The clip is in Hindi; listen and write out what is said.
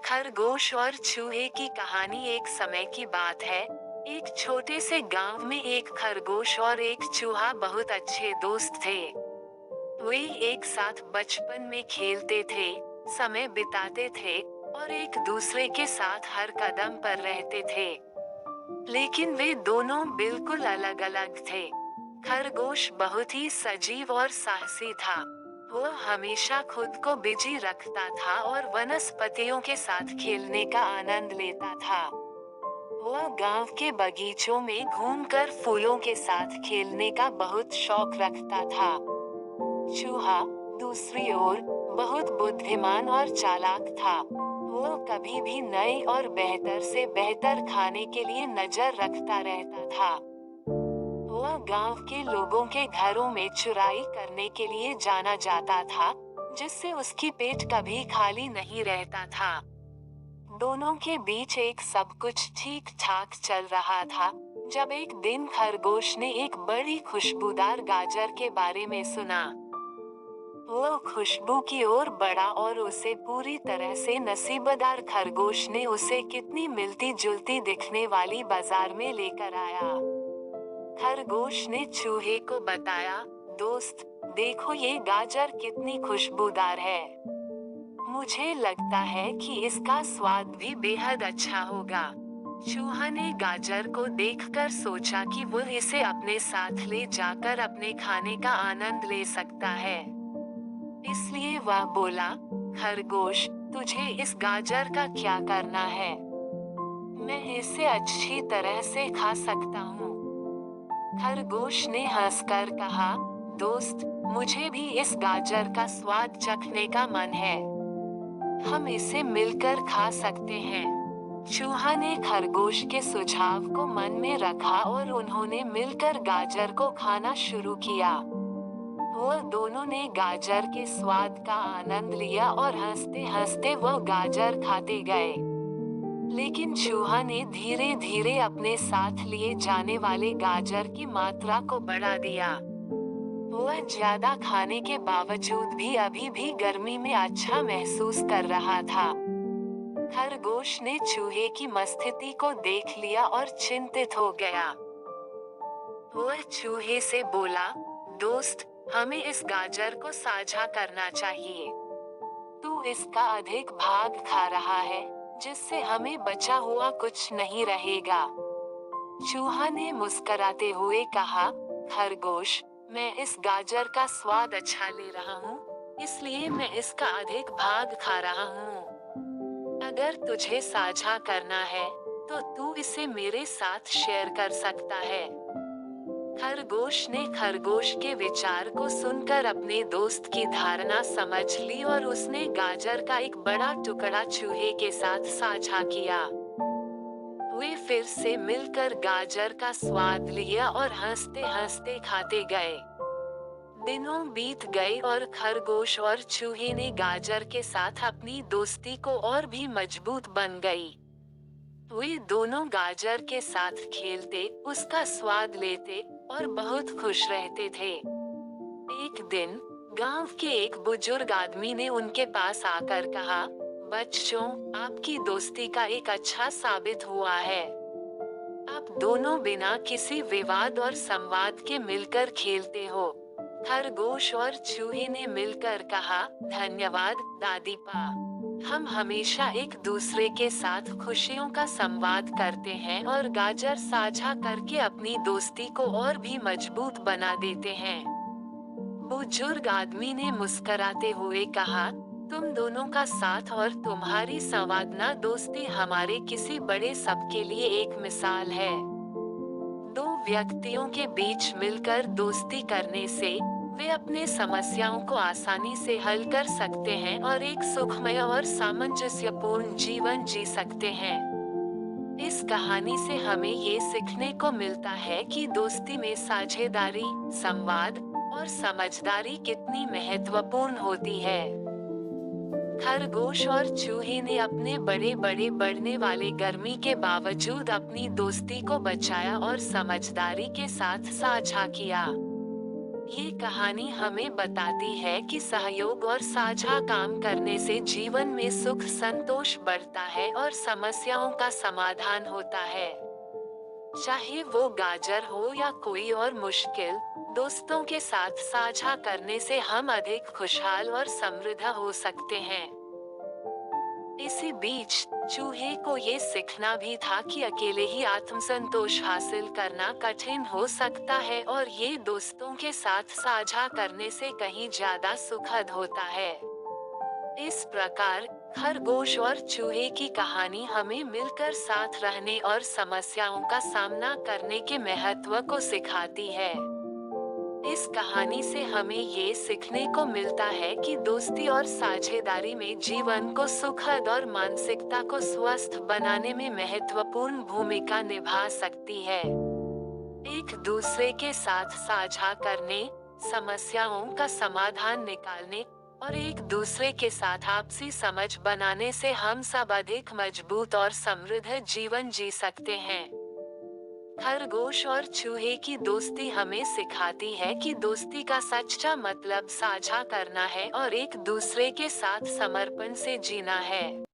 खरगोश और चूहे की कहानी। एक समय की बात है। एक छोटे से गांव में एक खरगोश और एक चूहा बहुत अच्छे दोस्त थे। वे एक साथ बचपन में खेलते थे, समय बिताते थे और एक दूसरे के साथ हर कदम पर रहते थे। लेकिन वे दोनों बिल्कुल अलग अलग थे। खरगोश बहुत ही सजीव और साहसी था। वह हमेशा खुद को बिजी रखता था और वनस्पतियों के साथ खेलने का आनंद लेता था। वह गांव के बगीचों में घूमकर फूलों के साथ खेलने का बहुत शौक रखता था। चूहा, दूसरी ओर, बहुत बुद्धिमान और चालाक था। वह कभी भी नए और बेहतर से बेहतर खाने के लिए नजर रखता रहता था। वह गांव के लोगों के घरों में चुराई करने के लिए जाना जाता था, जिससे उसकी पेट कभी खाली नहीं रहता था। दोनों के बीच एक सब कुछ ठीक ठाक चल रहा था, जब एक दिन खरगोश ने एक बड़ी खुशबूदार गाजर के बारे में सुना। वो खुशबू की ओर बढ़ा और उसे पूरी तरह से नसीबदार खरगोश ने उसे कितनी मिलती जुलती दिखने वाली बाजार में लेकर आया। खरगोश ने चूहे को बताया, दोस्त, देखो ये गाजर कितनी खुशबूदार है। मुझे लगता है कि इसका स्वाद भी बेहद अच्छा होगा। चूहा ने गाजर को देखकर सोचा कि वह इसे अपने साथ ले जाकर अपने खाने का आनंद ले सकता है। इसलिए वह बोला, खरगोश, तुझे इस गाजर का क्या करना है? मैं इसे अच्छी तरह से खा सकता हूँ। खरगोश ने हंसकर कहा, दोस्त, मुझे भी इस गाजर का स्वाद चखने का मन है। हम इसे मिलकर खा सकते हैं। चूहा ने खरगोश के सुझाव को मन में रखा और उन्होंने मिलकर गाजर को खाना शुरू किया। वह दोनों ने गाजर के स्वाद का आनंद लिया और हंसते हंसते वह गाजर खाते गए। लेकिन चूहा ने धीरे धीरे अपने साथ लिए जाने वाले गाजर की मात्रा को बढ़ा दिया। वह ज्यादा खाने के बावजूद भी अभी भी गर्मी में अच्छा महसूस कर रहा था। खरगोश ने चूहे की स्थिति को देख लिया और चिंतित हो गया। वह चूहे से बोला, दोस्त, हमें इस गाजर को साझा करना चाहिए। तू इसका अधिक भाग खा रहा है, जिससे हमें बचा हुआ कुछ नहीं रहेगा। चूहा ने मुस्कुराते हुए कहा, खरगोश, मैं इस गाजर का स्वाद अच्छा ले रहा हूँ, इसलिए मैं इसका अधिक भाग खा रहा हूँ। अगर तुझे साझा करना है, तो तू इसे मेरे साथ शेयर कर सकता है। खरगोश ने खरगोश के विचार को सुनकर अपने दोस्त की धारणा समझ ली और उसने गाजर का एक बड़ा टुकड़ा चूहे के साथ साझा किया। वे फिर से मिलकर गाजर का स्वाद लिया और हंसते हंसते खाते गए। दिनों बीत गए और खरगोश और चूहे ने गाजर के साथ अपनी दोस्ती को और भी मजबूत बन गई। वे दोनों गाजर के साथ खेलते, उसका स्वाद लेते और बहुत खुश रहते थे। एक दिन गांव के एक बुजुर्ग आदमी ने उनके पास आकर कहा, बच्चों, आपकी दोस्ती का एक अच्छा साबित हुआ है। आप दोनों बिना किसी विवाद और संवाद के मिलकर खेलते हो। खरगोश और चूहे ने मिलकर कहा, धन्यवाद दादी पा। हम हमेशा एक दूसरे के साथ खुशियों का संवाद करते हैं और गाजर साझा करके अपनी दोस्ती को और भी मजबूत बना देते हैं। बुजुर्ग आदमी ने मुस्कुराते हुए कहा, तुम दोनों का साथ और तुम्हारी संवादना दोस्ती हमारे किसी बड़े सबके लिए एक मिसाल है। दो व्यक्तियों के बीच मिलकर दोस्ती करने से वे अपने समस्याओं को आसानी से हल कर सकते हैं और एक सुखमय और सामंजस्यपूर्ण जीवन जी सकते हैं। इस कहानी से हमें ये सीखने को मिलता है कि दोस्ती में साझेदारी, संवाद और समझदारी कितनी महत्वपूर्ण होती है। खरगोश और चूहे ने अपने बड़े बड़े बढ़ने वाले गर्मी के बावजूद अपनी दोस्ती को बचाया और समझदारी के साथ साझा किया। ये कहानी हमें बताती है कि सहयोग और साझा काम करने से जीवन में सुख संतोष बढ़ता है और समस्याओं का समाधान होता है। चाहे वो गाजर हो या कोई और मुश्किल, दोस्तों के साथ साझा करने से हम अधिक खुशहाल और समृद्ध हो सकते हैं। इसी बीच चूहे को ये सीखना भी था कि अकेले ही आत्मसंतोष हासिल करना कठिन हो सकता है और ये दोस्तों के साथ साझा करने से कहीं ज्यादा सुखद होता है। इस प्रकार खरगोश और चूहे की कहानी हमें मिलकर साथ रहने और समस्याओं का सामना करने के महत्व को सिखाती है। इस कहानी से हमें ये सीखने को मिलता है कि दोस्ती और साझेदारी में जीवन को सुखद और मानसिकता को स्वस्थ बनाने में महत्वपूर्ण भूमिका निभा सकती है। एक दूसरे के साथ साझा करने, समस्याओं का समाधान निकालने और एक दूसरे के साथ आपसी समझ बनाने से हम सब अधिक मजबूत और समृद्ध जीवन जी सकते हैं। खरगोश और चूहे की दोस्ती हमें सिखाती है कि दोस्ती का सच्चा मतलब साझा करना है और एक दूसरे के साथ समर्पण से जीना है।